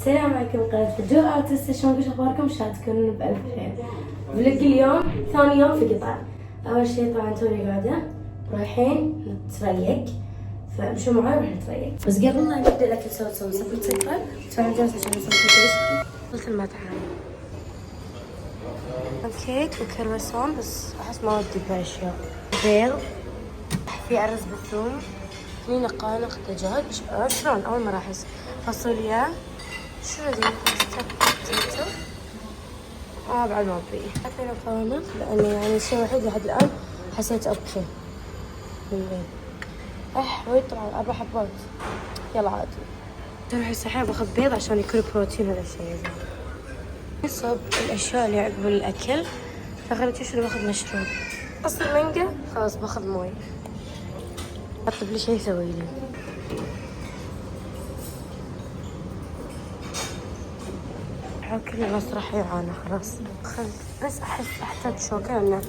السلام عليكم قناة فجور ارتست، شلونكم؟ وش اخباركم؟ ان شاء الله تكونون بألف خير. فلوق اليوم ثاني يوم في قطر. اول شيء طبعا توني قاعدة رايحين نتريق، فمشوا معاي ونروح نتريق. بس قبل لا نبدا الاكل سويت صفر سكر، دفعنا جلسة عشان نسوي كيك. وصلت المطعم كيك وكرواسون، بس احس ما ودي باشياء. بيض، في ارز بالثوم، في نقانق دجاج. شلون اول مرة احس فاصوليا. شو ذي؟ بوتيتو. بعد ما ابي اكل نقانق، لانه يعني الشيء الوحيد لحد الان حسيت اوكي بالليل. وايد طبعا 4 حبات. يلا عادي. اروح السحاب باخذ بيض عشان يكون بروتين هذا الشيء. نصب الاشياء اللي عقب الاكل، فخليت تشرب باخذ مشروب. اصل المانجا خلاص باخذ مويه. اطلب لي شيء يسوي لي. كل الناس راح يعانوا خلاص. بس احتاج شوكة لأنه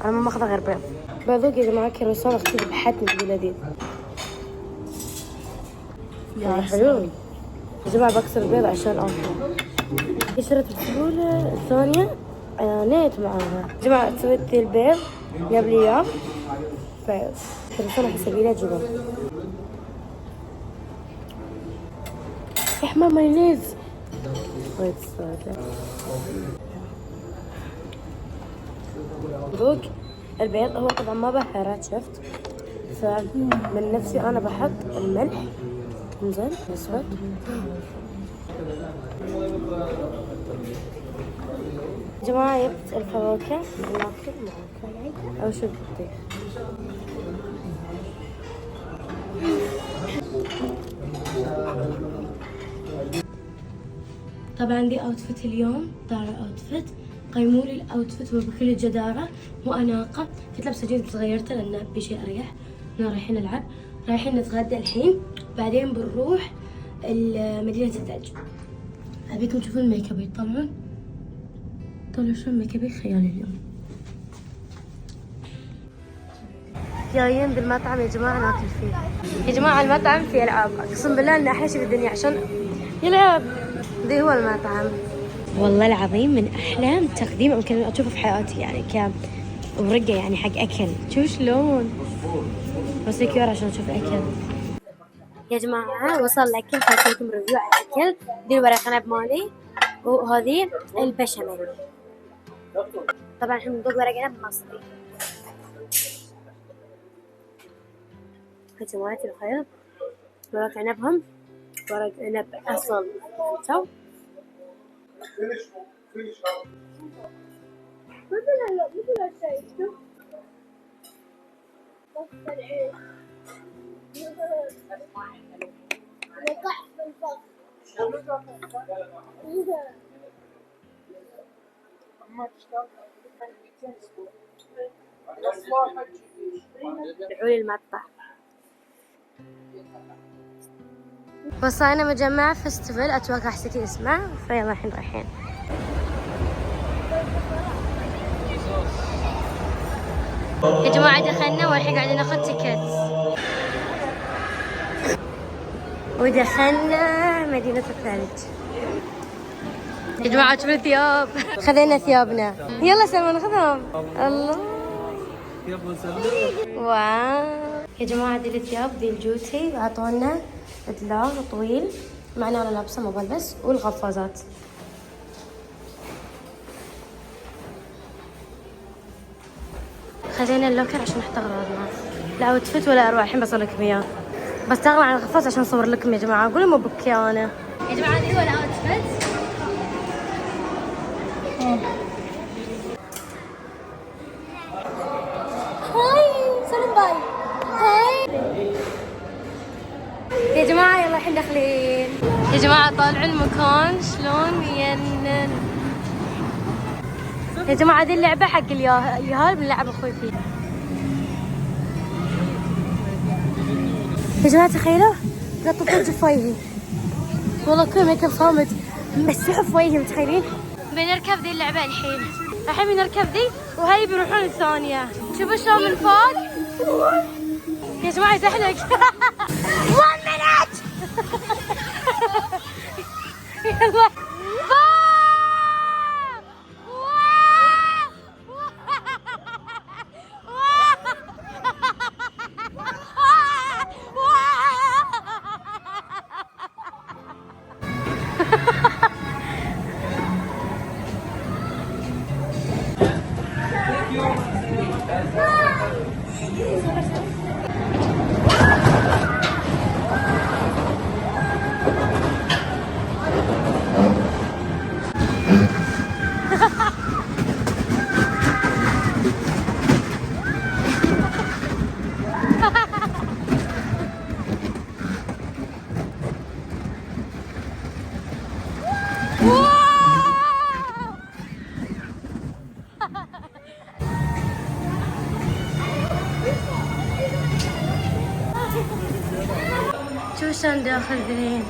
انا ما ماخذه غير بيض. بذوق يا جماعة كرواسون اختي بحتني بلذيذ. يا حلو يا جماعة. بكسر البيض عشان اكل. قشرة الفول الثانية عانيت معاها يا جماعة. سويت ذي البيض قبل ايام بيض كرواسون راح اسوي له جبن. يا حمام مايونيز وايد ساده. ذوق البيض هو طبعا ما بهارات، شفت؟ فمن نفسي انا بحط الملح انزين اسود. يا جماعه جبت الفواكه ناكل معاكم او شو بدي. طبعا دي اوتفيت اليوم، دار اوتفيت. قيموا لي الاوتفيت وبكل جدارة واناقة. كنت لابسة جينز غيرته لان بشيء اريح. احنا رايحين نلعب، رايحين نتغدى الحين، بعدين بنروح مدينة الثلج. ابيكم تشوفون الميك اب يطلعون. طلعوا شلون ميك ابي خيالي اليوم. جايين بالمطعم يا جماعة ناكل فيه. يا جماعة المطعم فيه العاب، اقسم بالله انه احلى شيء بالدنيا عشان يلعب. ذي هو المطعم والله العظيم من احلى تقديم ممكن اشوفه في حياتي، يعني ورقه يعني حق اكل. شوف شلون بس كيور عشان اشوف اكل. يا جماعه وصل الاكل، خليكم ريفيو على الاكل. دي الورق عنب مالي وهذه البشاميل. طبعا احنا بنذوق ورق عنب مصري. يا جماعه الخير ورق عنبهم ورق عنب اصل. شوف ادعوا لي المطبخ. وصلنا مجمع فيستيفال، اتوقع حسيتي اسمه، فيلا الحين رايحين. يا جماعة دخلنا والحين قاعدين ناخذ تيكت. ودخلنا مدينة الثلج. يا جماعة شوفوا الثياب. خذينا ثيابنا، يلا سلمى ناخذهم. الله واو يا جماعة دي الثياب، دي الجوتي اعطونا دلار طويل معنا انا لابسه ما بلبس، والقفازات. خلينا اللوكر عشان نحط اغراضنا. لا اوتفيت ولا اروح الحين بصور لكم اياه، بستغل عن القفاز عشان اصور لكم يا جماعه. قولوا مو بكي انا يا جماعه. هذه هو الاوتفيت. هاي سلام باي. هاي يا جماعه يلا الحين داخلين. يا جماعه طالعوا المكان شلون ينن. يا جماعه دي اللعبه حق اليهال بنلعب اخوي فيه. يا جماعه تخيلوا قطوا ثلج في وجهي، والله كل ميك اب صامت مسحوا في وجهي. متخيلين؟ بنركب ذي اللعبه الحين بنركب ذي وهي بيروحون الثانيه. شوفوا شلون من فوق يا جماعه يزحلق. 1 minute شو شلون داخل ذلين؟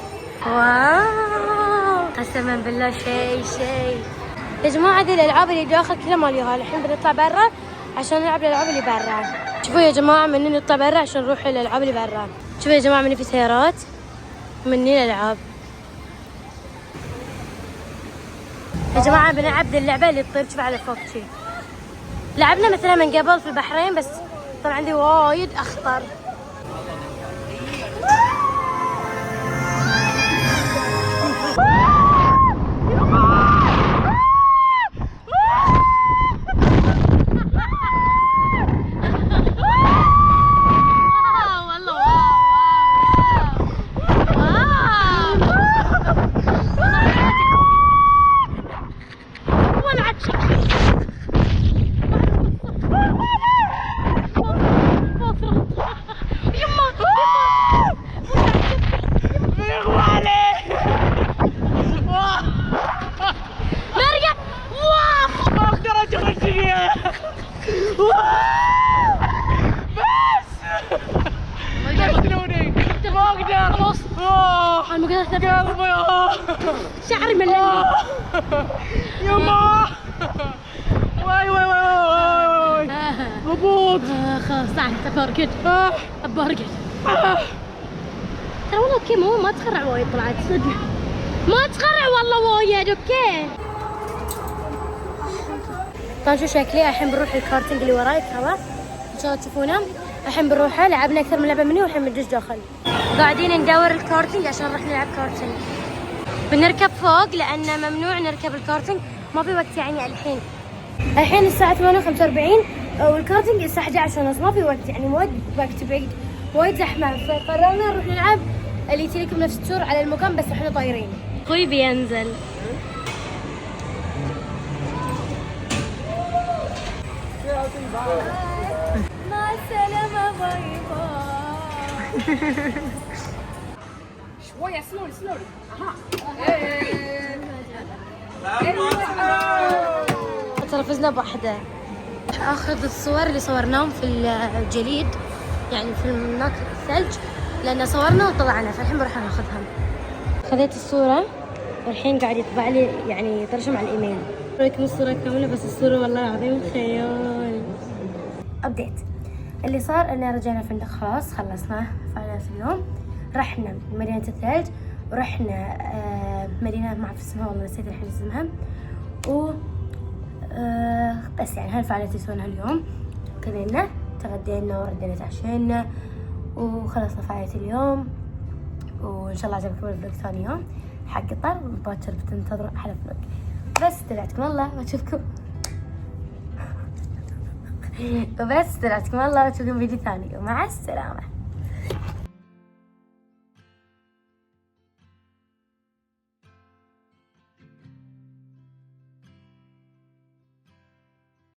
واو قسما بالله شيء يا جماعة. هذه الألعاب اللي داخل كلها ماليها. الحين بنطلع برا عشان نلعب الألعاب اللي برا. شوفوا يا جماعة مني نطلع برا عشان نروح الألعاب اللي برا. شوفوا يا جماعة مني في سيارات، مني الألعاب. يا جماعة بنلعب ذي اللعبة اللي تطير شوف على فوق شي. لعبنا مثلا من قبل في البحرين بس طبعا عندي وايد أخطر. شعري ملل يما واي هبوط. خلاص تعال برقد برقد. ترى والله اوكي ما تخرع وايد طلعت صدق ما تخرع والله وايد اوكي. طبعا شو شكلي الحين بنروح الكارتينج اللي وراي ترى ان شاء الله تشوفونه. الحين بنروحه لعبنا اكثر من لعبه مني والحين بندش داخل. قاعدين ندور الكارتينج عشان نروح نلعب كارتينج. بنركب فوق لأن ممنوع نركب الكارتينج ما في وقت يعني الحين الساعة 8:45 والكارتينج الساعة 11:30 ما في وقت يعني وايد وقت بعيد وايد زحمة. فقررنا نروح نلعب اللي تجيكم نفس التور على المكان بس احنا طايرين. اخوي بينزل مع السلامة باي باي. شوية سلولي ترى فزنا بواحدة. اخذ الصور اللي صورناهم في الجليد يعني في هناك الثلج لان صورنا وطلعنا فالحين بروح ناخذها. خذيت الصورة والحين قاعد يطبع لي يعني ترجم على الايميل. لكم الصورة كاملة بس الصورة والله العظيم خيال. ابديت اللي صار اننا رجعنا الفندق خلاص خلصنا فعلا في اليوم. رحنا مدينة الثلج ورحنا مدينة ما اعرف اسمها والله نسيت الحين اسمها و بس يعني هالفعاليات اللي سويناها اليوم. كلنا تغدينا وردينا تعشينا وخلصنا فعالية اليوم وان شاء الله عجبكم الفلوق ثاني يوم حق قطر وباكر بتنتظروا احلى فلوق. بس دلعتكم الله واشوفكم وبس دلعتكم الله واشوفكم فيديو ثاني ومع السلامة.